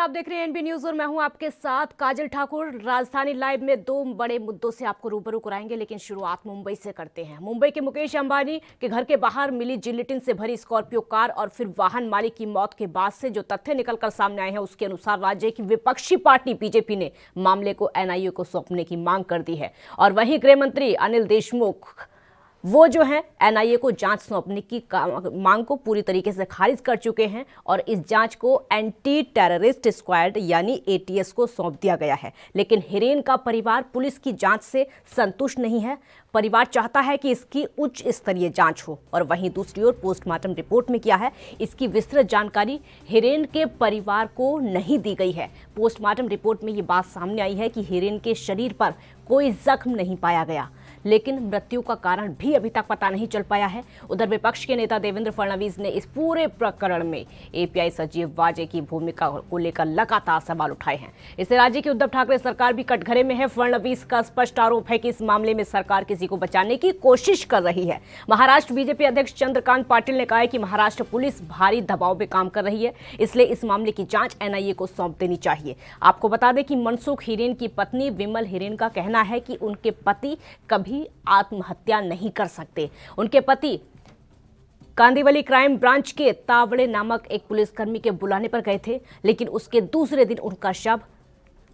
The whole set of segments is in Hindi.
आप देख रहे हैं एनबी न्यूज और मैं हूं आपके साथ काजल ठाकुर। राजधानी लाइव में दो बड़े मुद्दों से आपको रूबरू कराएंगे, लेकिन शुरुआत मुंबई से करते हैं। मुंबई के मुकेश अंबानी के घर के बाहर मिली जिलेटिन से भरी स्कॉर्पियो कार और फिर वाहन मालिक की मौत के बाद से जो तथ्य निकलकर सामने आए हैं, उसके अनुसार राज्य की विपक्षी पार्टी बीजेपी ने मामले को एनआईए को सौंपने की मांग कर दी है। और वहीं गृह मंत्री अनिल देशमुख वो जो है एनआईए को जांच सौंपने की मांग को पूरी तरीके से खारिज कर चुके हैं और इस जांच को एंटी टेररिस्ट स्क्वाड यानी एटीएस को सौंप दिया गया है। लेकिन हिरेन का परिवार पुलिस की जांच से संतुष्ट नहीं है। परिवार चाहता है कि इसकी उच्च स्तरीय जांच हो। और वहीं दूसरी ओर पोस्टमार्टम रिपोर्ट में क्या है, इसकी विस्तृत जानकारी हिरेन के परिवार को नहीं दी गई है। पोस्टमार्टम रिपोर्ट में ये बात सामने आई है कि हिरेन के शरीर पर कोई जख्म नहीं पाया गया, लेकिन मृत्यु का कारण भी अभी तक पता नहीं चल पाया है। उधर विपक्ष के नेता देवेंद्र फडणवीस ने इस पूरे प्रकरण में एपीआई सचिव वाजे की भूमिका को लेकर लगातार सवाल उठाए हैं। इससे राज्य की उद्धव ठाकरे सरकार भी कटघरे में है। फडणवीस का स्पष्ट आरोप है कि इस मामले में सरकार किसी को बचाने की कोशिश कर रही है। महाराष्ट्र बीजेपी अध्यक्ष चंद्रकांत पाटिल ने कहा है कि महाराष्ट्र पुलिस भारी दबाव में काम कर रही है, इसलिए इस मामले की जांच एनआईए को सौंप देनी चाहिए। आपको बता दें कि मनसुख हिरेन की पत्नी विमल हिरेन का कहना है कि उनके पति कभी आत्महत्या नहीं कर सकते। उनके पति कांदिवली क्राइम ब्रांच के तावड़े नामक एक पुलिसकर्मी के बुलाने पर गए थे, लेकिन उसके दूसरे दिन उनका शव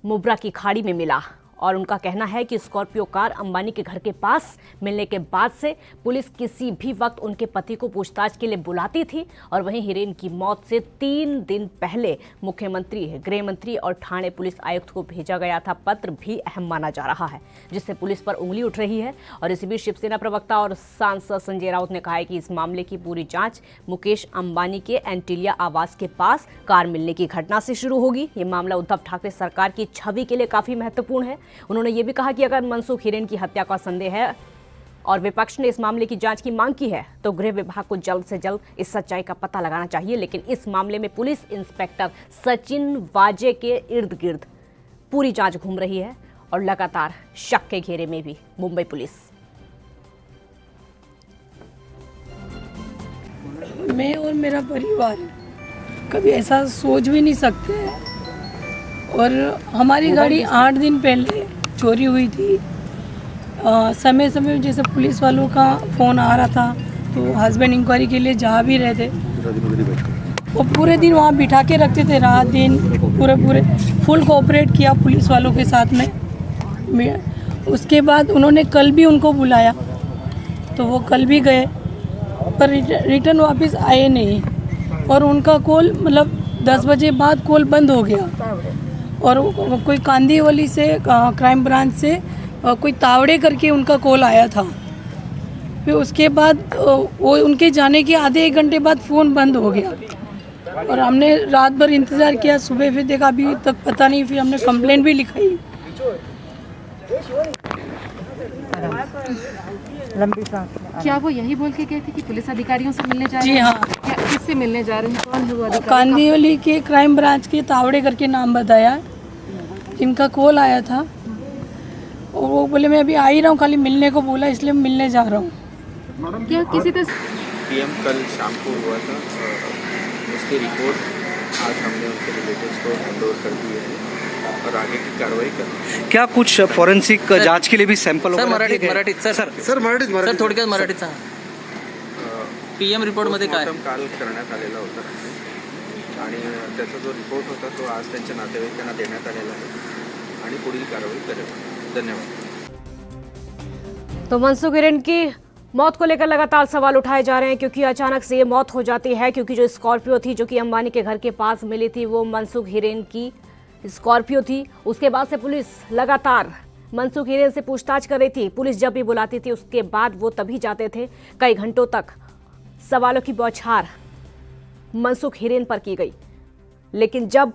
मुब्रा की खाड़ी में मिला। और उनका कहना है कि स्कॉर्पियो कार अंबानी के घर के पास मिलने के बाद से पुलिस किसी भी वक्त उनके पति को पूछताछ के लिए बुलाती थी। और वहीं हिरेन की मौत से 3 दिन पहले मुख्यमंत्री, गृह मंत्री और ठाणे पुलिस आयुक्त को भेजा गया था पत्र भी अहम माना जा रहा है, जिससे पुलिस पर उंगली उठ रही है। और इसी बीच शिवसेना प्रवक्ता और सांसद संजय राउत ने कहा है कि इस मामले की पूरी जांच मुकेश अंबानी के एंटिलिया आवास के पास कार मिलने की घटना से शुरू होगी। ये मामला उद्धव ठाकरे सरकार की छवि के लिए काफी महत्वपूर्ण है। उन्होंने ये भी कहा कि अगर मनसुख हिरेन की हत्या का संदेह है और विपक्ष ने इस मामले की जांच की मांग की है, तो गृह विभाग को जल्द से जल्द इस सच्चाई का पता लगाना चाहिए। लेकिन इस मामले में पुलिस इंस्पेक्टर सचिन वाजे के इर्द गिर्द पूरी जांच घूम रही है और लगातार शक के घेरे में भी मुंबई पुलिस। मैं और मेरा परिवार कभी ऐसा सोच भी नहीं सकते हैं। और हमारी गाड़ी 8 दिन पहले चोरी हुई थी। समय समय जैसे पुलिस वालों का फ़ोन आ रहा था तो हस्बैंड इंक्वायरी के लिए जा भी रहे थे और पूरे दिन वहाँ बिठा के रखते थे, रात दिन पूरे फुल कोऑपरेट किया पुलिस वालों के साथ में। उसके बाद उन्होंने कल भी उनको बुलाया तो वो कल भी गए, पर रिटर्न वापस आए नहीं। और उनका कॉल मतलब 10 बजे बाद कॉल बंद हो गया। और कोई कांदिवली से क्राइम ब्रांच से कोई तावड़े करके उनका कॉल आया था। फिर उसके बाद वो उनके जाने के आधे 1 घंटे बाद फ़ोन बंद हो गया। और हमने रात भर इंतज़ार किया, सुबह फिर देखा अभी तक पता नहीं। फिर हमने कंप्लेंट भी लिखाई। क्या वो यही बोल के गए थे कि पुलिस अधिकारियों से मिलने जा रहे हैं? जी हाँ। किससे मिलने जा रहे हैं? कौन है वो अधिकारी? कांदिवली के क्राइम ब्रांच के तावड़े करके नाम बताया, जिनका कॉल आया था। और वो बोले मैं अभी आ ही रहा हूँ, खाली मिलने को बोला, इसलिए मिलने जा रहा हूँ। क्या किसी तरह पीएम कल शाम को हुआ था, उसकी रिपोर्ट आज हमने उनके रिलेटिव्स को हैंडओवर कर दी है और आगे की कार्रवाई कर रही है। क्या कुछ फॉरेन्सिक जांच के लिए भी सॅम्पल मराठीत थोडक्यात मराठीत सांगा. पीएम रिपोर्टमध्ये काय काल करण्यात आलेला होता आणि त्याचा जो रिपोर्ट होता तो आज त्यांच्या नातेवाईकांना देण्यात आलेला आहे आणि पुढील कारवाई करेल. धन्यवाद. तो मनसुख हिरेन की मौत को लेकर लगातार सवाल उठाए जा रहे हैं, क्योंकि अचानक से ये मौत हो जाती है। क्योंकि जो स्कॉर्पियो थी जो कि अंबानी के घर के पास मिली थी, वो मनसुख हिरेन की स्कॉर्पियो थी। उसके बाद से पुलिस लगातार मनसुख हिरेन से पूछताछ कर रही थी। पुलिस जब भी बुलाती थी उसके बाद वो तभी जाते थे। कई घंटों तक सवालों की बौछार मनसुख हिरेन पर की गई, लेकिन जब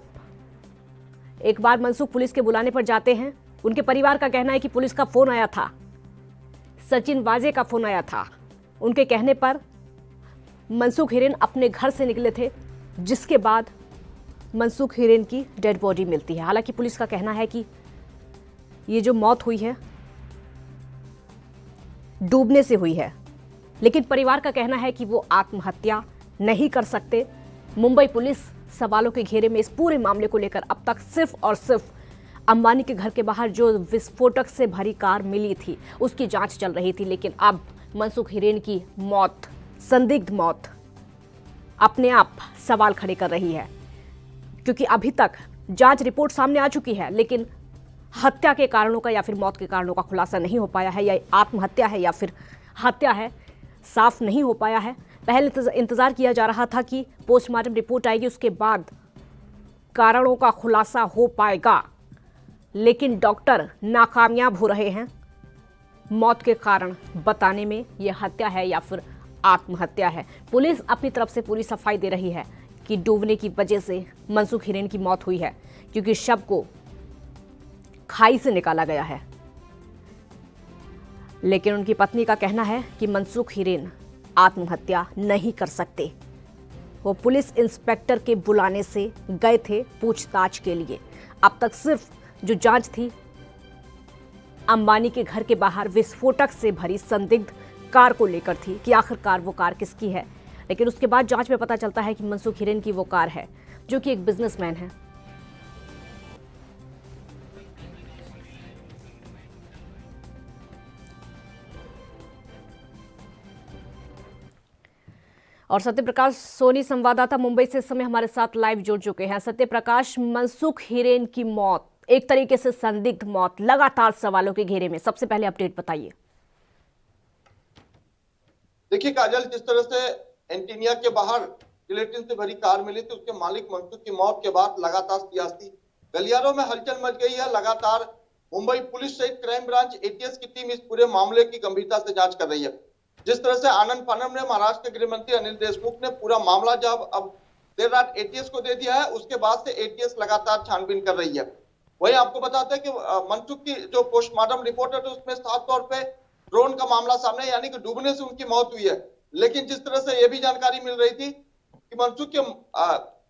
एक बार मनसुख पुलिस के बुलाने पर जाते हैं, उनके परिवार का कहना है कि पुलिस का फोन आया था, सचिन वाजे का फोन आया था। उनके कहने पर मनसुख हिरेन अपने घर से निकले थे, जिसके बाद मनसुख हिरेन की डेड बॉडी मिलती है। हालांकि पुलिस का कहना है कि ये जो मौत हुई है डूबने से हुई है, लेकिन परिवार का कहना है कि वो आत्महत्या नहीं कर सकते। मुंबई पुलिस सवालों के घेरे में इस पूरे मामले को लेकर अब तक सिर्फ और सिर्फ अंबानी के घर के बाहर जो विस्फोटक से भरी कार मिली थी उसकी जांच चल रही थी, लेकिन अब मनसुख हिरेन की मौत, संदिग्ध मौत, अपने आप सवाल खड़े कर रही है। क्योंकि अभी तक जांच रिपोर्ट सामने आ चुकी है, लेकिन हत्या के कारणों का या फिर मौत के कारणों का खुलासा नहीं हो पाया है, या आत्महत्या है या फिर हत्या है, साफ नहीं हो पाया है। पहले इंतजार किया जा रहा था कि पोस्टमार्टम रिपोर्ट आएगी, उसके बाद कारणों का खुलासा हो पाएगा, लेकिन डॉक्टर नाकामयाब हो रहे हैं मौत के कारण बताने में। यह हत्या है या फिर आत्महत्या है। पुलिस अपनी तरफ से पूरी सफाई दे रही है कि डूबने की वजह से मनसुख हिरेन की मौत हुई है, क्योंकि शव को खाई से निकाला गया है। लेकिन उनकी पत्नी का कहना है कि मनसुख हिरेन आत्महत्या नहीं कर सकते। वो पुलिस इंस्पेक्टर के बुलाने से गए थे पूछताछ के लिए। अब तक सिर्फ जो जांच थी अंबानी के घर के बाहर विस्फोटक से भरी संदिग्ध कार को लेकर थी कि आखिरकार वो कार किसकी है, लेकिन उसके बाद जांच में पता चलता है कि मनसुख हिरेन की वो कार है, जो कि एक बिजनेसमैन है। और सत्यप्रकाश सोनी संवाददाता मुंबई से इस समय हमारे साथ लाइव जुड़ चुके हैं। सत्यप्रकाश, मनसुख हिरेन की मौत, एक तरीके से संदिग्ध मौत, लगातार सवालों के घेरे में, सबसे पहले अपडेट बताइए। देखिए काजल, जिस तरह से एंटीनिया के बाहर जिलेटिन से भरी कार मिली थी, उसके मालिक मनसुख की मौत के बाद लगातार सियासी गलियारों में हलचल मच गई है। लगातार मुंबई पुलिस सहित क्राइम ब्रांच एटीएस की टीम इस पूरे मामले की गंभीरता से जांच कर रही है। जिस तरह से आनंद फानम ने, महाराष्ट्र के गृह मंत्री अनिल देशमुख ने पूरा मामला जब अब देर रात एटीएस को दे दिया है, उसके बाद से एटीएस लगातार छानबीन कर रही है। वही आपको बताते हैं कि मनसुख की जो पोस्टमार्टम रिपोर्ट है, तो उसमें साफ तौर पे ड्रोन का मामला सामने, यानी कि डूबने से उनकी मौत हुई है। लेकिन जिस तरह से यह भी जानकारी मिल रही थी कि मनसुख के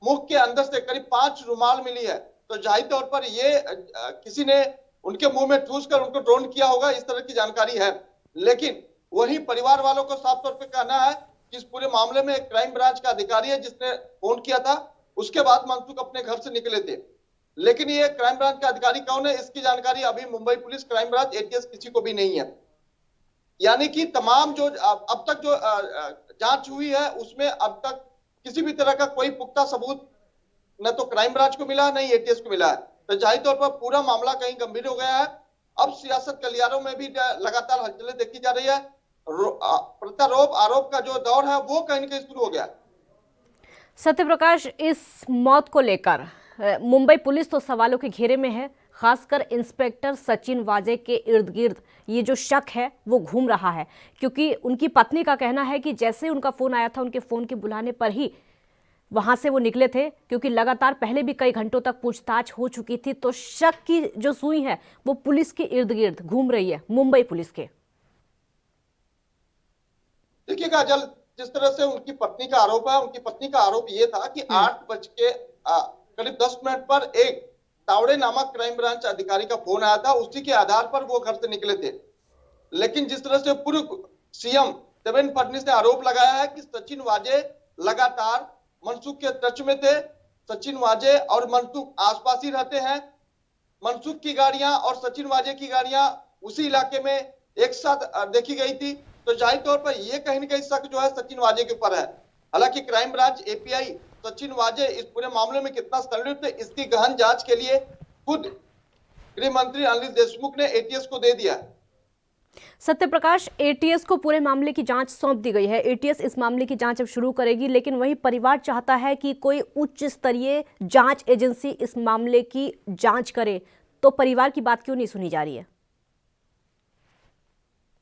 मुख के अंदर से करीब 5 रुमाल मिली है, तो जाहिर तौर पर ये किसी ने उनके मुंह में ठूस कर उनको ड्रोन किया होगा, इस तरह की जानकारी है। लेकिन वही परिवार वालों को साफ तौर पे कहना है कि इस पूरे मामले में एक क्राइम ब्रांच का अधिकारी है जिसने फोन किया था, उसके बाद मनसुख अपने घर से निकले थे। लेकिन ये क्राइम ब्रांच का अधिकारी कौन है, इसकी जानकारी अभी Mumbai police crime branch ATS किसी को भी नहीं है। यानी कि तमाम जो अब तक जो जांच हुई है, उसमें अब तक किसी भी तरह का कोई पुख्ता सबूत न तो क्राइम ब्रांच को मिला, न ही एटीएस को मिला है। तो जाहिर तौर पर पूरा मामला कहीं गंभीर हो गया है। अब सियासत गलियारों में भी लगातार हलचलें देखी जा रही है। प्रत्यारोप आरोप का जो दौर है वो कहीं न कहीं शुरू हो गया। सत्यप्रकाश, इस मौत को लेकर मुंबई पुलिस तो सवालों के घेरे में है, खासकर इंस्पेक्टर सचिन वाजे के इर्द गिर्द ये जो शक है वो घूम रहा है, क्योंकि उनकी पत्नी का कहना है कि जैसे उनका फोन आया था, उनके फोन के बुलाने पर ही वहां से वो निकले थे, क्योंकि लगातार पहले भी कई घंटों तक पूछताछ हो चुकी थी। तो शक की जो सुई है वो पुलिस के इर्द गिर्द घूम रही है, मुंबई पुलिस के। देखिए काजल, जिस तरह से उनकी पत्नी का आरोप है, उनकी पत्नी का आरोप ये था कि 8:10 पर एक तावड़े नामक क्राइम ब्रांच अधिकारी का फोन आया था, उसी के आधार पर वो घर से निकले थे। लेकिन जिस तरह से पूर्व सीएम देवेंद्र फडणवीस ने आरोप लगाया है कि सचिन वाजे लगातार मनसुख के टच में थे, सचिन वाजे और मनसुख आसपास ही रहते हैं, मनसुख की गाड़ियां और सचिन वाजे की गाड़ियां उसी इलाके में एक साथ देखी गई थी। तो जाहिर तौर पर यह कहीं न कहीं शक जो है सचिन वाजे के ऊपर है। हालांकि क्राइम ब्रांच एपीआई सचिन वाजे इस पूरे मामले में कितना संलिप्त है, इसकी गहन जांच के लिए खुद गृह मंत्री अनिल देशमुख ने एटीएस को दे दिया। सत्यप्रकाश, एटीएस को पूरे मामले की जांच सौंप दी गई है। एटीएस इस मामले की जांच अब शुरू करेगी, लेकिन वही परिवार चाहता है कि कोई उच्च स्तरीय जांच एजेंसी इस मामले की जांच करे। तो परिवार की बात क्यों नहीं सुनी जा रही है?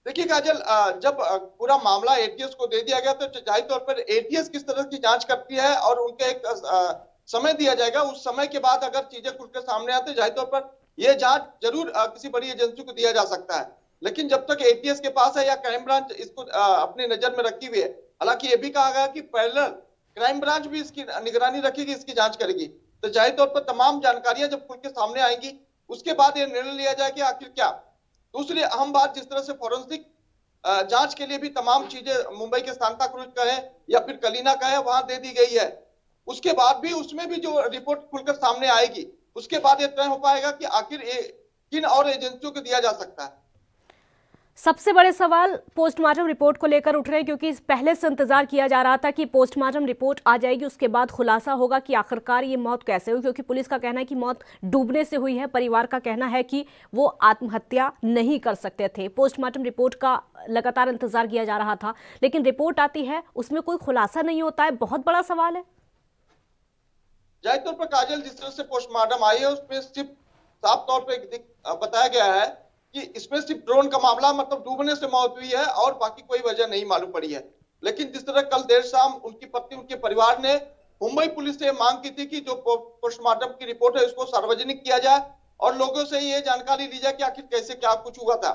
देखिए काजल, जब पूरा मामला एटीएस को दे दिया गया तो जाहिर तौर पर एटीएस किस तरह की जांच करती है और उनके एक समय दिया जाएगा। उस समय के बाद अगर चीजें खुलकर सामने आते, जाहिर तौर पर यह जांच जरूर किसी बड़ी एजेंसी को दिया जा सकता है। लेकिन जब तक एटीएस के पास है या क्राइम ब्रांच इसको अपनी नजर में रखी हुई है, हालांकि ये भी कहा गया कि पैरेलल क्राइम ब्रांच भी इसकी निगरानी रखेगी, इसकी जांच करेगी। तो जाहिर तौर पर तमाम जानकारियां जब खुल के सामने आएंगी, उसके बाद ये निर्णय लिया जाए कि आखिर क्या। दूसरी अहम बात, जिस तरह से फॉरेंसिक जांच के लिए भी तमाम चीजें मुंबई के सांता क्रूज का है या फिर कलीना का है, वहां दे दी गई है। उसके बाद भी उसमें भी जो रिपोर्ट खुलकर सामने आएगी उसके बाद ये तय हो पाएगा कि आखिर ये किन और एजेंसियों को दिया जा सकता है। सबसे बड़े सवाल पोस्टमार्टम रिपोर्ट को लेकर उठ रहे हैं, क्योंकि पहले से इंतजार किया जा रहा था कि पोस्टमार्टम रिपोर्ट आ जाएगी, उसके बाद खुलासा होगा कि आखिरकार ये मौत कैसे हुई, क्योंकि पुलिस का कहना है कि मौत डूबने से हुई है, परिवार का कहना है कि वो आत्महत्या नहीं कर सकते थे। पोस्टमार्टम रिपोर्ट का लगातार इंतजार किया जा रहा था, लेकिन रिपोर्ट आती है उसमें कोई खुलासा नहीं होता है। बहुत बड़ा सवाल है। जाहिर तौर पर काजल, जिस तरह से पोस्टमार्टम आई है उसमें सिर्फ साफ तौर पर बताया गया है कि इसमें सिर्फ ड्रोन का मामला, मतलब डूबने से मौत हुई है और बाकी कोई वजह नहीं मालूम पड़ी है। लेकिन जिस तरह कल देर शाम उनकी पत्नी, उनके परिवार ने मुंबई पुलिस से मांग की थी कि जो पोस्टमार्टम की रिपोर्ट है उसको सार्वजनिक किया जाए और लोगों से ये जानकारी ली जाए कि आखिर कैसे क्या कुछ हुआ था।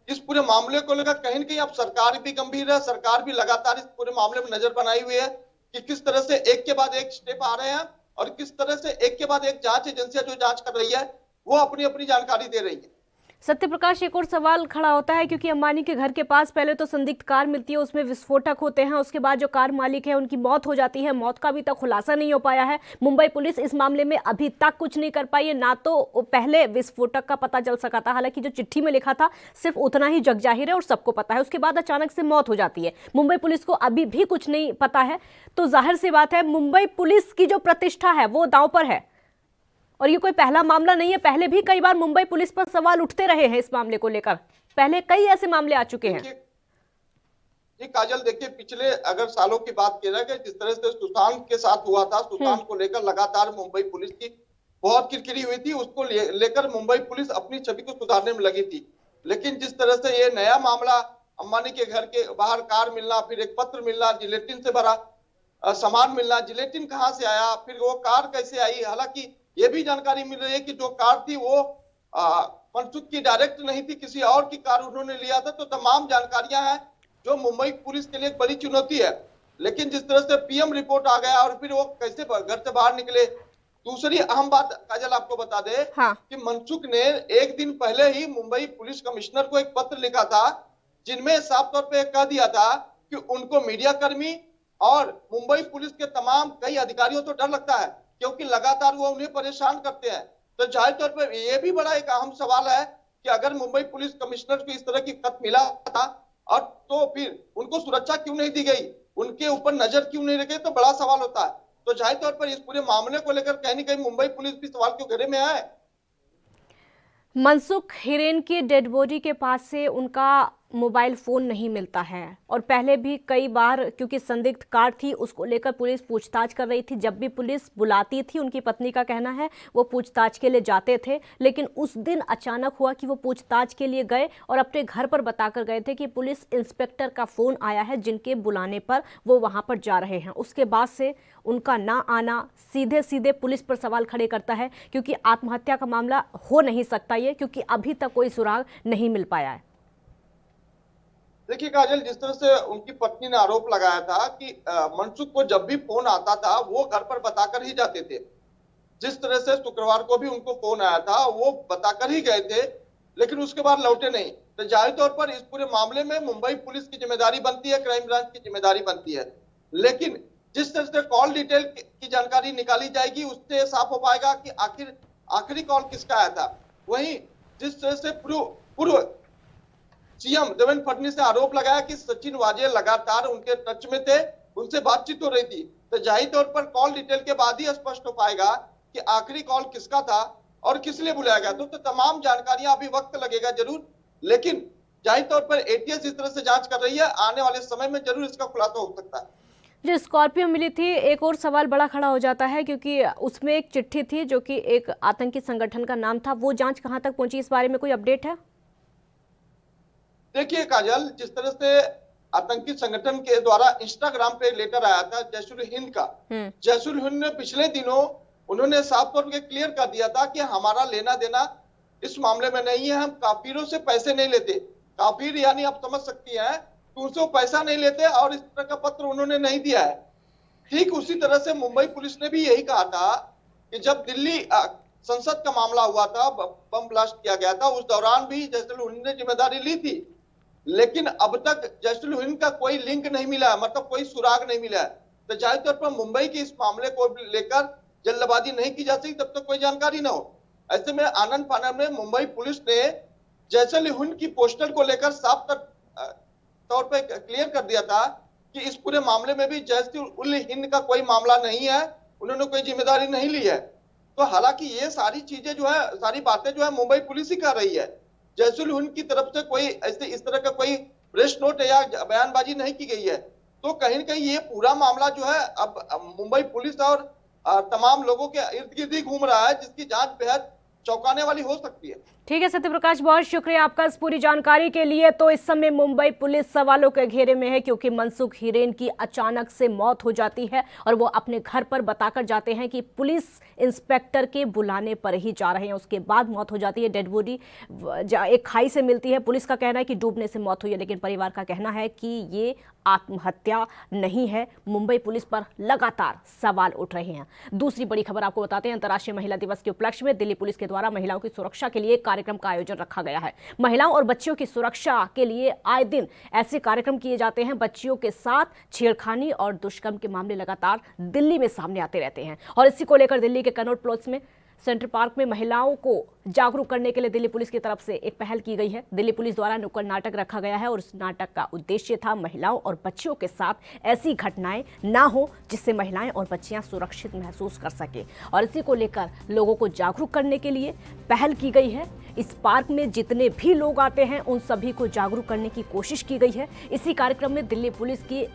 इस पूरे मामले को लेकर कहीं न कहीं अब सरकार भी गंभीर है। सरकार भी लगातार इस पूरे मामले में नजर बनाई हुई है कि किस तरह से एक के बाद एक स्टेप आ रहे हैं और किस तरह से एक के बाद एक जांच एजेंसियां जो जांच कर रही है वो अपनी अपनी जानकारी दे रही है। सत्य प्रकाश, एक और सवाल खड़ा होता है, क्योंकि अंबानी के घर के पास पहले तो संदिग्ध कार मिलती है, उसमें विस्फोटक होते हैं, उसके बाद जो कार मालिक है उनकी मौत हो जाती है। मौत का अभी तक खुलासा नहीं हो पाया है। मुंबई पुलिस इस मामले में अभी तक कुछ नहीं कर पाई है। ना तो पहले विस्फोटक का पता चल सका था, हालांकि जो चिट्ठी में लिखा था सिर्फ उतना ही जगजाहिर है और सबको पता है। उसके बाद अचानक से मौत हो जाती है। मुंबई पुलिस को अभी भी कुछ नहीं पता है, तो जाहिर सी बात है मुंबई पुलिस की जो प्रतिष्ठा है वो दांव पर है। और ये कोई पहला मामला नहीं है, पहले भी कई बार मुंबई पुलिस पर सवाल उठते रहे हैं इस मामले को लेकर। पहले कई ऐसे मामले आ चुके हैं। जी काजल, देखिए पिछले अगर सालों की बात की जाए, जिस तरह से सुशांत के साथ हुआ था, सुशांत को लेकर लगातार मुंबई पुलिस की बहुत किरकिरी हुई थी। उसको लेकर मुंबई पुलिस अपनी छवि को सुधारने में लगी थी। लेकिन जिस तरह से ये नया मामला, अंबानी के घर के बाहर कार मिलना, फिर एक पत्र मिलना, जिलेटिन से भरा सामान मिलना, जिलेटिन कहाँ से आया, फिर वो कार कैसे आई। हालांकि ये भी जानकारी मिल रही है कि जो कार थी वो मनसुख की डायरेक्ट नहीं थी, किसी और की कार उन्होंने लिया था। तो तमाम जानकारियां हैं जो मुंबई पुलिस के लिए एक बड़ी चुनौती है। लेकिन जिस तरह से पीएम रिपोर्ट आ गया और फिर वो कैसे घर से बाहर निकले। दूसरी अहम बात काजल आपको बता दे कि मनसुख ने एक दिन पहले ही मुंबई पुलिस कमिश्नर को एक पत्र लिखा था, जिनमें साफ तौर पर कह दिया था कि उनको मीडिया कर्मी और मुंबई पुलिस के तमाम कई अधिकारियों तो डर लगता है, क्योंकि लगातार वो उन्हें परेशान करते हैं। तो जाहिर तौर पर यह भी बड़ा एक अहम सवाल है कि अगर मुंबई पुलिस कमिश्नर को इस तरह की खत मिला था और तो फिर उनको सुरक्षा क्यों नहीं दी गई, उनके ऊपर नजर क्यों नहीं रखी, तो बड़ा सवाल होता है। तो जाहिर तौर पर इस पूरे मामले को लेकर कहीं न कहीं मुंबई पुलिस भी सवाल के घेरे में है। मनसुख हिरेन की डेड बॉडी के पास से उनका मोबाइल फ़ोन नहीं मिलता है और पहले भी कई बार, क्योंकि संदिग्ध कार थी उसको लेकर पुलिस पूछताछ कर रही थी। जब भी पुलिस बुलाती थी, उनकी पत्नी का कहना है वो पूछताछ के लिए जाते थे, लेकिन उस दिन अचानक हुआ कि वो पूछताछ के लिए गए और अपने घर पर बताकर गए थे कि पुलिस इंस्पेक्टर का फ़ोन आया है जिनके बुलाने पर वो वहाँ पर जा रहे हैं। उसके बाद से उनका ना आना सीधे सीधे पुलिस पर सवाल खड़े करता है, क्योंकि आत्महत्या का मामला हो नहीं सकता ये, क्योंकि अभी तक कोई सुराग नहीं मिल पाया है। देखिए काजल, जिस तरह से उनकी पत्नी ने आरोप लगाया था कि मनसुख को जब भी फोन आता था वो घर पर बताकर ही जाते थे। जिस तरह से शुक्रवार को भी उनको फोन आया था वो बताकर ही गए थे, लेकिन उसके बाद लौटे नहीं। तो जाहिर तौर पर इस पूरे मामले में मुंबई पुलिस की जिम्मेदारी बनती है, क्राइम ब्रांच की जिम्मेदारी बनती है। लेकिन जिस तरह से कॉल डिटेल की जानकारी निकाली जाएगी उससे साफ हो पाएगा कि आखिरी कॉल किसका आया था। वहीं जिस तरह से पूर्व सीएम देवेंद्र फडणवीस ने आरोप लगाया कि सचिन वाजे लगातार उनके टच में थे, उनसे बातचीत हो रही थी। तो जाहिर तौर पर कॉल डिटेल के बाद ही स्पष्ट हो पाएगा कि आखिरी कॉल किसका था और किस लिए बुलाया गया। तो तमाम जानकारियां, अभी वक्त लगेगा जरूर, लेकिन जाहिर तौर पर एटीएस इस तरह से जांच कर रही है। आने वाले समय में जरूर इसका खुलासा हो सकता है। जो स्कॉर्पियो मिली थी, एक और सवाल बड़ा खड़ा हो जाता है, क्योंकि उसमें एक चिट्ठी थी जो कि एक आतंकी संगठन का नाम था। वो जांच कहां तक पहुंची, इस बारे में कोई अपडेट है? देखिए काजल, जिस तरह से आतंकी संगठन के द्वारा इंस्टाग्राम पे लेटर आया था जैश उल हिंद का, जैश उल हिंद ने पिछले दिनों उन्होंने साफ तौर पर क्लियर कर दिया था कि हमारा लेना देना इस मामले में नहीं है, हम काफिरों से पैसे नहीं लेते। काफिर यानी आप समझ सकती हैं कि उनसे पैसा नहीं लेते और इस तरह का पत्र उन्होंने नहीं दिया है। ठीक उसी तरह से मुंबई पुलिस ने भी यही कहा था कि जब दिल्ली संसद का मामला हुआ था, बम ब्लास्ट किया गया था, उस दौरान भी जैश उल हिंद ने जिम्मेदारी ली थी, लेकिन अब तक जैश उल हिंद का कोई लिंक नहीं मिला है, मतलब कोई सुराग नहीं मिला है। तो जाहिर तौर पर मुंबई के इस मामले को लेकर जल्दबाजी नहीं की जा सकती तब तक कोई जानकारी ना हो। ऐसे में आनंद फानन में मुंबई पुलिस ने जैसल हुन की पोस्टर को लेकर साफ तौर पर क्लियर कर दिया था कि इस पूरे मामले में भी जैसल-उल-हिंद का कोई मामला नहीं है, उन्होंने कोई जिम्मेदारी नहीं ली है। तो हालांकि ये सारी चीजें जो है, सारी बातें जो है मुंबई पुलिस ही कर रही है। जैसल-उल-हिंद की तरफ से कोई ऐसे इस तरह का कोई प्रेस नोट या बयानबाजी नहीं की गई है। तो कहीं न कहीं ये पूरा मामला जो है अब मुंबई पुलिस और तमाम लोगों के इर्द गिर्द ही घूम रहा है, जिसकी जांच बेहद चौंकाने वाली हो सकती है। ठीक है सत्यप्रकाश, बहुत शुक्रिया आपका इस पूरी जानकारी के लिए। तो इस समय मुंबई पुलिस सवालों के घेरे में है क्योंकि मनसुख हिरेन की अचानक से मौत हो जाती है और वो अपने घर पर बताकर जाते हैं कि पुलिस इंस्पेक्टर के बुलाने पर ही जा रहे हैं। उसके बाद मौत हो जाती है। डेड बॉडी एक खाई से मिलती है। पुलिस का कहना है कि डूबने से मौत हुई है, लेकिन परिवार का कहना है कि ये आत्महत्या नहीं है। मुंबई पुलिस पर लगातार सवाल उठ रहे हैं। दूसरी बड़ी खबर आपको बताते हैं, अंतर्राष्ट्रीय महिला दिवस के उपलक्ष्य में दिल्ली पुलिस के द्वारा महिलाओं की सुरक्षा के लिए कार्यक्रम का आयोजन रखा गया है। महिलाओं और बच्चियों की सुरक्षा के लिए आए दिन ऐसे कार्यक्रम किए जाते हैं। बच्चियों के साथ छेड़खानी और दुष्कर्म के मामले लगातार दिल्ली में सामने आते रहते हैं और इसी को लेकर दिल्ली के कनॉट प्लेस में सेंट्रल पार्क में महिलाओं को जागरूक करने के लिए दिल्ली पुलिस की तरफ से एक पहल की गई है। दिल्ली पुलिस द्वारा नुक्कड़ नाटक रखा गया है और उस नाटक का उद्देश्य था महिलाओं और बच्चियों के साथ ऐसी घटनाएं ना हो जिससे महिलाएं और बच्चियां सुरक्षित महसूस कर सके और इसी को लेकर लोगों को जागरूक करने के लिए पहल की गई है। इस पार्क में जितने भी लोग आते हैं उन सभी को जागरूक करने की कोशिश की गई है। इसी कार्यक्रम में दिल्ली पुलिस की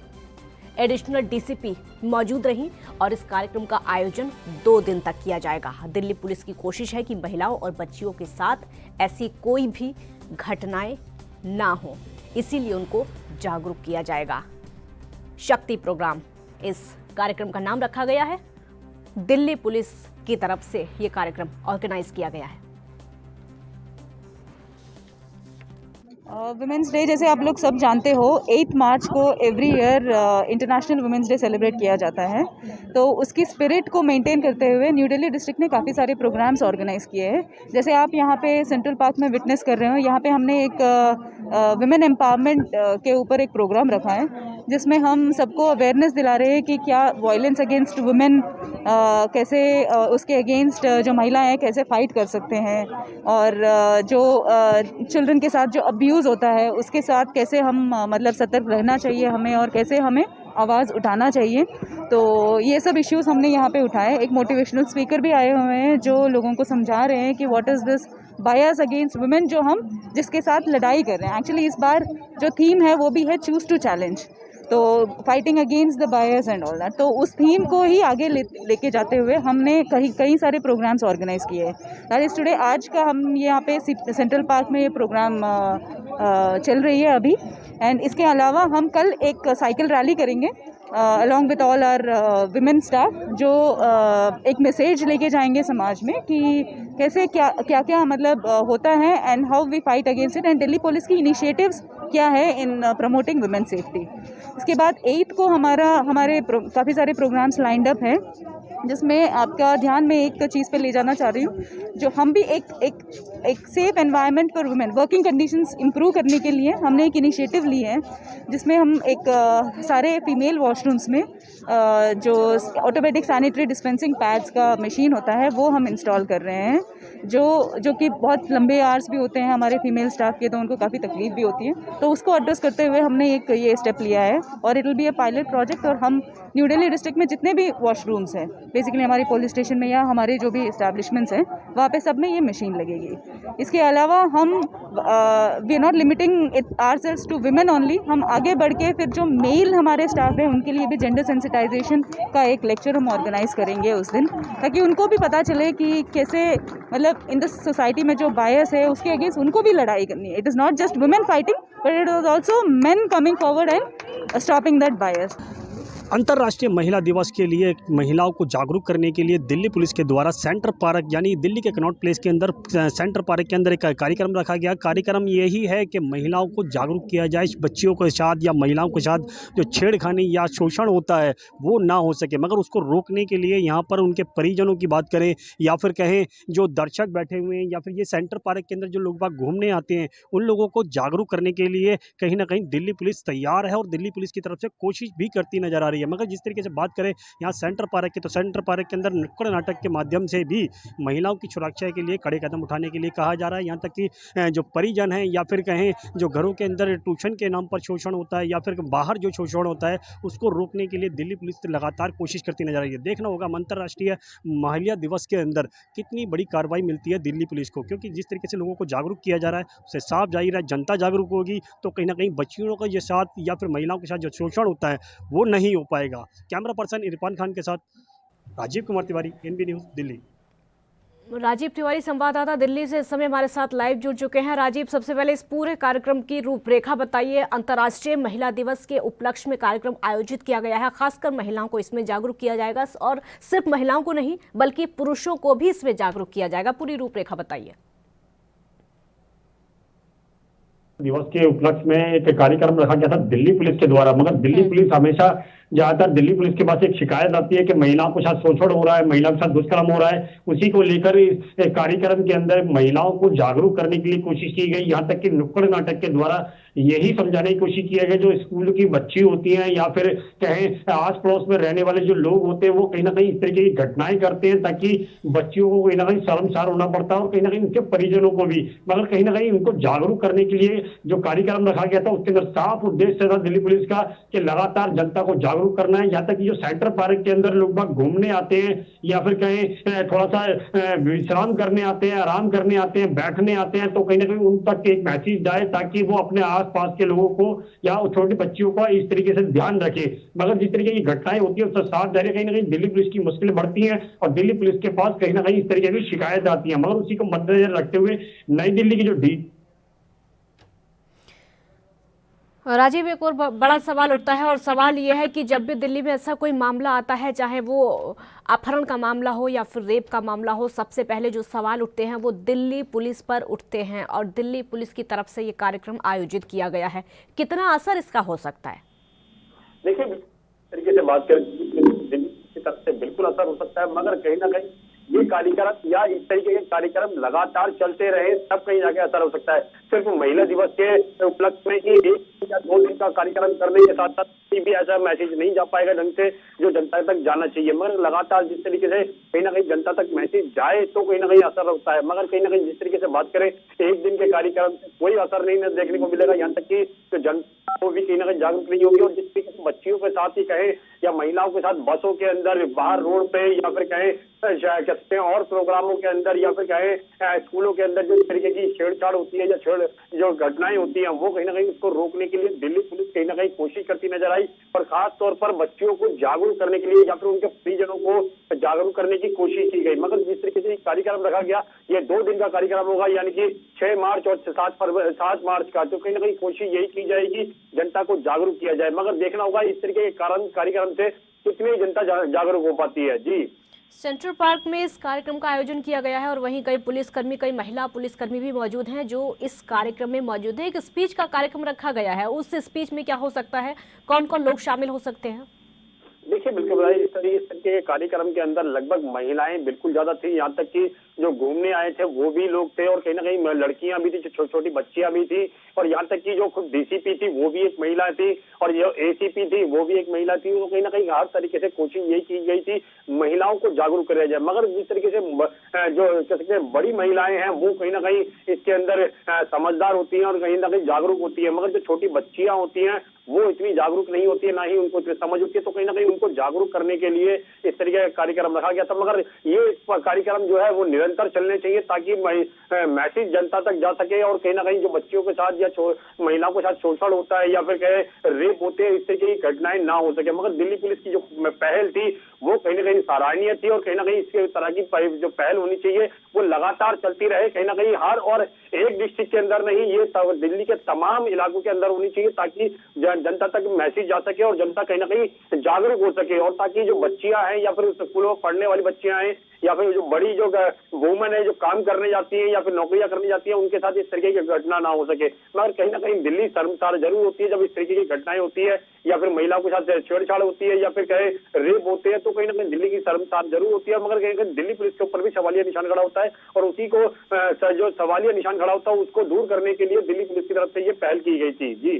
एडिशनल डीसीपी मौजूद रही और इस कार्यक्रम का आयोजन 2 दिन तक किया जाएगा। दिल्ली पुलिस की कोशिश है कि महिलाओं और बच्चियों के साथ ऐसी कोई भी घटनाएं ना हो, इसीलिए उनको जागरूक किया जाएगा। शक्ति प्रोग्राम इस कार्यक्रम का नाम रखा गया है। दिल्ली पुलिस की तरफ से ये कार्यक्रम ऑर्गेनाइज किया गया है। वुमेंस डे जैसे आप लोग सब जानते हो 8 मार्च को every year international women's day celebrate किया जाता है। तो उसकी स्पिरिट को मेंटेन करते हुए न्यू दिल्ली डिस्ट्रिक्ट ने काफ़ी सारे प्रोग्राम्स ऑर्गेनाइज किए हैं। जैसे आप यहाँ पे सेंट्रल पार्क में विटनेस कर रहे हो, यहाँ पे हमने एक वुमेन एम्पावरमेंट के ऊपर एक प्रोग्राम रखा है जिसमें हम सबको अवेयरनेस दिला रहे हैं कि क्या वायलेंस अगेंस्ट वुमेन कैसे उसके अगेंस्ट जो महिलाएं हैं कैसे फाइट कर सकते हैं और जो चिल्ड्रन के साथ जो अब्यूज़ होता है उसके साथ कैसे हम मतलब सतर्क रहना चाहिए हमें और कैसे हमें आवाज़ उठाना चाहिए। तो ये सब इश्यूज हमने यहाँ पे उठाए। एक मोटिवेशनल स्पीकर भी आए हुए हैं जो लोगों को समझा रहे हैं कि what is this bias against women जो हम जिसके साथ लड़ाई कर रहे हैं। एक्चुअली इस बार जो थीम है वो भी है चूज़ टू चैलेंज, तो fighting against the bias and all that. तो उस थीम को ही आगे लेके जाते हुए हमने कई सारे प्रोग्राम्स ऑर्गेनाइज किए हैं। दैट इज़ टुडे आज का हम यहाँ पे सेंट्रल पार्क में ये प्रोग्राम चल रही है अभी। एंड इसके अलावा हम कल एक साइकिल रैली करेंगे along with all our women staff जो एक मैसेज लेके जाएंगे समाज में कि कैसे क्या मतलब होता है and how we fight against it and Delhi police की इनिशिएटिव्स क्या है इन प्रमोटिंग वुमेन सेफ्टी। इसके बाद 8 को हमारे काफ़ी सारे प्रोग्राम्स लाइंड अप हैं जिसमें आपका ध्यान में एक चीज़ पे ले जाना चाह रही हूँ जो हम भी एक safe environment for women working conditions improve करने के लिए हमने एक इनिशिएटिव ली है जिसमें हम एक सारे फीमेल वॉशरूम्स में जो ऑटोमेटिक सैनिटरी डिस्पेंसिंग पैड्स का मशीन होता है वो हम इंस्टॉल कर रहे हैं जो कि बहुत लंबे आवर्स भी होते हैं हमारे फीमेल स्टाफ के, तो उनको काफ़ी तकलीफ भी होती है। तो उसको एड्रेस करते हुए हमने ये स्टेप लिया है और it will be a pilot project. और हम न्यू दिल्ली डिस्ट्रिक्ट में जितने भी वॉशरूम्स हैं बेसिकली हमारी पुलिस स्टेशन में या हमारे जो भी इस्टेब्लिशमेंट्स हैं वहाँ पे सब में ये मशीन लगेगी। इसके अलावा हम we are not limiting it ourselves to women only, हम आगे बढ़ के फिर जो मेल हमारे स्टाफ हैं उनके लिए भी जेंडर सेंसिटाइजेशन का एक लेक्चर हम ऑर्गेनाइज करेंगे उस दिन, ताकि उनको भी पता चले कि कैसे मतलब इन द सोसाइटी में जो बायस है उसके अगेंस्ट उनको भी लड़ाई करनी है। It is not just women fighting but it is also men coming forward and stopping that bias. अंतर्राष्ट्रीय महिला दिवस के लिए महिलाओं को जागरूक करने के लिए दिल्ली पुलिस के द्वारा सेंटर पार्क यानी दिल्ली के कनॉट प्लेस के अंदर सेंटर पार्क के अंदर एक कार्यक्रम रखा गया। कार्यक्रम यही है कि महिलाओं को जागरूक किया जाए, बच्चियों के साथ या महिलाओं के साथ जो छेड़खानी या शोषण होता है वो ना हो सके, मगर उसको रोकने के लिए यहाँ पर उनके परिजनों की बात करें या फिर कहें जो दर्शक बैठे हुए हैं या फिर ये सेंटर पार्क के अंदर जो लोग बाग घूमने आते हैं उन लोगों को जागरूक करने के लिए कहीं ना कहीं दिल्ली पुलिस तैयार है और दिल्ली पुलिस की तरफ से कोशिश भी करती नजर आ रही है। रही है। मगर जिस तरीके से बात करें यहाँ सेंटर पार्क की, तो सेंटर पार्क के अंदर नुक्कड़ नाटक के माध्यम से भी महिलाओं की सुरक्षा के लिए कड़े कदम उठाने के लिए कहा जा रहा है। यहाँ तक कि जो परिजन हैं या फिर कहें जो घरों के अंदर ट्यूशन के नाम पर शोषण होता है या फिर बाहर जो शोषण होता है उसको रोकने के लिए दिल्ली पुलिस लगातार कोशिश करती नजर आ रही है। देखना होगा अंतर्राष्ट्रीय महिला दिवस के अंदर कितनी बड़ी कार्रवाई मिलती है दिल्ली पुलिस को, क्योंकि जिस तरीके से लोगों को जागरूक किया जा रहा है उससे साफ जाहिर है जनता जागरूक होगी तो कहीं ना कहीं बच्चियों का ये साथ या फिर महिलाओं के साथ जो शोषण होता है वो नहीं हो पाएगा। कैमरा पर्सन इरफान खान के साथ राजीव कुमार तिवारी, एनबी न्यूज़, दिल्ली। राजीव तिवारी संवाददाता दिल्ली से इस समय हमारे साथ लाइव जुड़ चुके हैं। राजीव, सबसे पहले इस पूरे कार्यक्रम की रूपरेखा बताइए। अंतर्राष्ट्रीय महिला दिवस के उपलक्ष्य में कार्यक्रम आयोजित किया गया है, खासकर महिलाओं को इसमें जागरूक किया जाएगा और सिर्फ महिलाओं को नहीं बल्कि पुरुषों को भी इसमें जागरूक किया जाएगा। पूरी रूपरेखा बताइए। दिवस के उपलक्ष्य में एक कार्यक्रम रखा गया था दिल्ली पुलिस के द्वारा, मगर दिल्ली पुलिस हमेशा ज्यादातर दिल्ली पुलिस के पास एक शिकायत आती है कि महिलाओं के साथ शोषण हो रहा है, महिलाओं के साथ दुष्कर्म हो रहा है। उसी को लेकर इस कार्यक्रम के अंदर महिलाओं को जागरूक करने के लिए कोशिश की गई। यहाँ तक कि नुक्कड़ नाटक के द्वारा यही समझाने की कोशिश किया गया जो स्कूल की बच्ची होती हैं या फिर कहें आस पड़ोस में रहने वाले जो लोग होते हैं वो कहीं ना कहीं इस तरीके की घटनाएं करते हैं ताकि बच्चियों को कहीं ना कहीं शर्मसार होना पड़ता है और कहीं ना कहीं उनके परिजनों को भी। मगर कहीं ना कहीं उनको जागरूक करने के लिए जो कार्यक्रम रखा गया था उसके अंदर साफ उद्देश्य था दिल्ली पुलिस का कि लगातार जनता को जागरूक करना है। यहाँ तक कि जो सेंटर पार्क के अंदर लोग बाग घूमने आते हैं या फिर कहें थोड़ा सा विश्राम करने आते हैं, आराम करने आते हैं, बैठने आते हैं, तो कहीं ना कहीं उन तक एक मैसेज जाए ताकि वो अपने आसपास के लोगों को या छोटी बच्चियों का इस तरीके से ध्यान रखे। मगर जिस तरीके की घटनाएं होती है उससे साफ जाहिर कहीं ना कहीं दिल्ली पुलिस की मुश्किलें बढ़ती हैं और दिल्ली पुलिस के पास कहीं ना कहीं इस तरीके की शिकायत आती है। मगर उसी को मद्देनजर रखते हुए नई दिल्ली की जो राजीव, एक और बड़ा सवाल उठता है और सवाल ये है कि जब भी दिल्ली में ऐसा कोई मामला आता है, चाहे वो अपहरण का मामला हो या फिर रेप का मामला हो, सबसे पहले जो सवाल उठते हैं वो दिल्ली पुलिस पर उठते हैं और दिल्ली पुलिस की तरफ से ये कार्यक्रम आयोजित किया गया है। कितना असर इसका हो सकता है? देखिए, तरीके से बात करें दिल्ली की तरफ से बिल्कुल असर हो सकता है, मगर कहीं ना कहीं ये कार्यक्रम या इस तरीके के कार्यक्रम लगातार चलते रहे तब कहीं जाके असर हो सकता है। सिर्फ महिला दिवस के उपलक्ष्य में ही 1 या 2 दिन का कार्यक्रम करने के साथ साथ भी ऐसा मैसेज नहीं जा पाएगा ढंग से जो जनता तक जाना चाहिए। मगर लगातार जिस तरीके से कहीं ना कहीं जनता तक मैसेज जाए तो कहीं ना कहीं असर होता है। मगर कहीं ना कहीं जिस तरीके से बात करें 1 दिन के कार्यक्रम से कोई असर नहीं देखने को मिलेगा। यहाँ तक कि जो जनता को भी कहीं ना कहीं जागरूक नहीं होगी और जिस तरीके से बच्चियों के साथ ही कहे या महिलाओं के साथ बसों के अंदर, बाहर रोड पे या फिर कहें सकते हैं और प्रोग्रामों के अंदर या फिर कहें स्कूलों के अंदर जो इस तरीके की छेड़छाड़ होती है या जो घटनाएं होती हैं वो कहीं ना कहीं उसको रोकने के लिए दिल्ली पुलिस कहीं ना कहीं कोशिश करती नजर आई और खास तौर पर बच्चियों को जागरूक करने के लिए या फिर उनके परिजनों को जागरूक करने की कोशिश की गई। मगर जिस तरीके से कार्यक्रम रखा गया ये 2 दिन का कार्यक्रम होगा, यानी कि 6 मार्च और 7 मार्च का, तो कहीं ना कहीं कोशिश यही की जाएगी जनता को जागरूक किया जाए। मगर देखना होगा इस तरीके के कार्यक्रम से कितनी जनता जागरूक हो पाती है। जी, सेंट्रल पार्क में इस कार्यक्रम का आयोजन किया गया है और वहीं कई पुलिसकर्मी, कई महिला पुलिसकर्मी भी मौजूद हैं जो इस कार्यक्रम में मौजूद है। एक स्पीच का कार्यक्रम रखा गया है, उस स्पीच में क्या हो सकता है, कौन कौन लोग शामिल हो सकते हैं? देखिए, बिल्कुल इस तरीके के कार्यक्रम के अंदर लगभग महिलाएं बिल्कुल ज्यादा थी। यहाँ तक कि जो घूमने आए थे वो भी लोग थे और कहीं ना कहीं लड़कियां भी थी, छोटी छोटी बच्चियां भी थी और यहाँ तक कि जो खुद डीसीपी थी वो भी एक महिला थी और जो एसीपी थी वो भी एक महिला थी। वो कहीं ना कहीं हर तरीके से कोशिश यही की गई थी महिलाओं को जागरूक किया जाए। मगर जिस तरीके से जो कह सकते हैं बड़ी महिलाएं हैं वो कहीं ना कहीं इसके अंदर समझदार होती हैं और कहीं ना कहीं जागरूक होती है, मगर जो छोटी बच्चियां होती हैं वो इतनी जागरूक नहीं होती है, ना ही उनको इतनी समझ होती है। तो कहीं ना कहीं उनको जागरूक करने के लिए इस तरीके का कार्यक्रम रखा गया था। मगर ये कार्यक्रम जो है वो निरंतर चलने चाहिए ताकि मैसेज जनता तक जा सके और कहीं ना कहीं जो बच्चियों के साथ या महिलाओं के साथ शोषण होता है या फिर कहे रेप होते हैं, इस तरीके की घटनाएं ना हो सके। मगर दिल्ली पुलिस की जो पहल थी वो कहीं ना कहीं सराहनीय थी और कहीं ना कहीं इस तरह की जो पहल होनी चाहिए वो लगातार चलती रहे, कहीं ना कहीं हर और एक डिस्ट्रिक्ट के अंदर नहीं, ये दिल्ली के तमाम इलाकों के अंदर होनी चाहिए ताकि जनता तक मैसेज जा सके और जनता कहीं ना कहीं जागरूक हो सके और ताकि जो बच्चियां हैं या फिर स्कूलों में पढ़ने वाली बच्चियां हैं या फिर जो बड़ी जो वुमेन है जो काम करने जाती है या फिर नौकरियां करने जाती है उनके साथ इस तरीके की घटना ना हो सके। मगर कहीं ना कहीं दिल्ली शर्मसार जरूर होती है जब इस तरीके की घटनाएं होती है या फिर महिलाओं के साथ छेड़छाड़ होती है या फिर कहे रेप होते हैं, तो कहीं ना कहीं दिल्ली की शर्मसार जरूर होती है। मगर कहीं ना कहीं दिल्ली पुलिस के ऊपर भी सवालिया निशान खड़ा होता है और उसी को जो सवालिया निशान खड़ा होता है उसको दूर करने के लिए दिल्ली पुलिस की तरफ से ये पहल की गई थी। जी,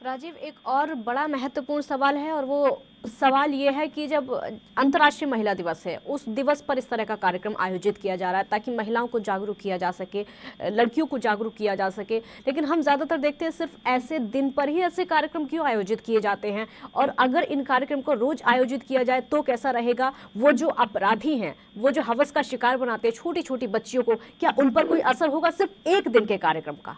राजीव, एक और बड़ा महत्वपूर्ण सवाल है और वो सवाल ये है कि जब अंतर्राष्ट्रीय महिला दिवस है, उस दिवस पर इस तरह का कार्यक्रम आयोजित किया जा रहा है ताकि महिलाओं को जागरूक किया जा सके, लड़कियों को जागरूक किया जा सके, लेकिन हम ज़्यादातर देखते हैं सिर्फ ऐसे दिन पर ही ऐसे कार्यक्रम क्यों आयोजित किए जाते हैं? और अगर इन कार्यक्रम को रोज आयोजित किया जाए तो कैसा रहेगा? वो जो अपराधी हैं, वो जो हवस का शिकार बनाते हैं छोटी छोटी बच्चियों को, क्या उन पर कोई असर होगा सिर्फ एक दिन के कार्यक्रम का?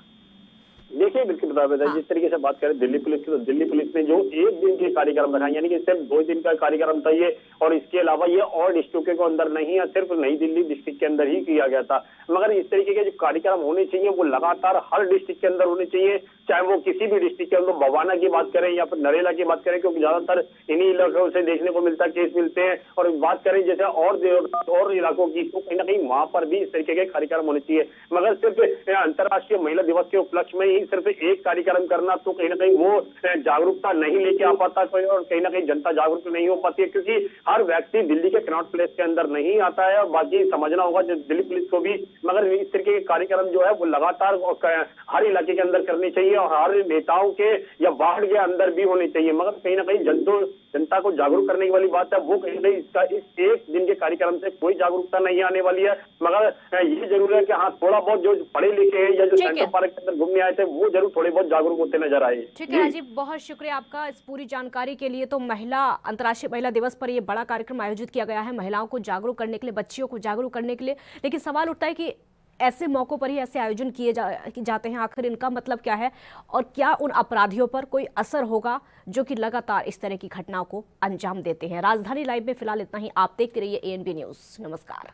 देखिए बिल्कुल बता, जिस तरीके से बात करें दिल्ली पुलिस की, तो दिल्ली पुलिस ने जो एक दिन के कार्यक्रम रखा, यानी कि सिर्फ 2 दिन का कार्यक्रम था ये, और इसके अलावा ये और डिस्ट्रिक्ट के अंदर नहीं है, सिर्फ नई दिल्ली डिस्ट्रिक्ट के अंदर ही किया गया था। मगर इस तरीके के जो कार्यक्रम होने चाहिए वो लगातार हर डिस्ट्रिक्ट के अंदर होने चाहिए, चाहे वो किसी भी डिस्ट्रिक्ट के अंदर, बवाना की बात करें या फिर नरेला की बात करें, क्योंकि ज्यादातर इन्हीं इलाकों से देखने को मिलता केस मिलते हैं। और बात करें जैसे और इलाकों की, तो कहीं ना कहीं वहां पर भी इस तरीके के कार्यक्रम होने चाहिए। मगर सिर्फ अंतर्राष्ट्रीय महिला दिवस के उपलक्ष्य में ही सिर्फ एक कार्यक्रम करना, तो कहीं ना कहीं वो जागरूकता नहीं लेके आ पाता कोई, और कहीं ना कहीं जनता जागरूक नहीं हो पाती है, क्योंकि हर व्यक्ति दिल्ली के कनॉट प्लेस के अंदर नहीं आता है। और बाकी समझना होगा जो दिल्ली पुलिस को भी, मगर इस तरीके के कार्यक्रम जो है वो लगातार हर इलाके के अंदर करनी चाहिए और हर नेताओं के या वार्ड के अंदर भी होनी चाहिए। मगर कहीं ना कहीं जनता को जागरूक करने वाली बात है, वो कहीं ना कहीं इसका इस एक दिन के कार्यक्रम से कोई जागरूकता नहीं आने वाली है। मगर ये जरूर है कि हाँ, थोड़ा बहुत जो पढ़े लिखे हैं या जो सेंट्रल पार्क के अंदर घूमने आए थे वो जरूर थोड़े बहुत जागरूक होते नजर आए। ठीक है राजीव, बहुत शुक्रिया आपका इस पूरी जानकारी के लिए। तो अंतर्राष्ट्रीय महिला दिवस पर ये बड़ा कार्यक्रम आयोजित किया गया है महिलाओं को जागरूक करने के लिए, बच्चियों को जागरूक करने के लिए, लेकिन सवाल उठता है कि ऐसे मौकों पर ही ऐसे आयोजन किए जाते हैं, आखिर इनका मतलब क्या है और क्या उन अपराधियों पर कोई असर होगा जो कि लगातार इस तरह की घटनाओं को अंजाम देते हैं? राजधानी लाइव में फिलहाल इतना ही। आप देखते रहिए ANB न्यूज़। नमस्कार।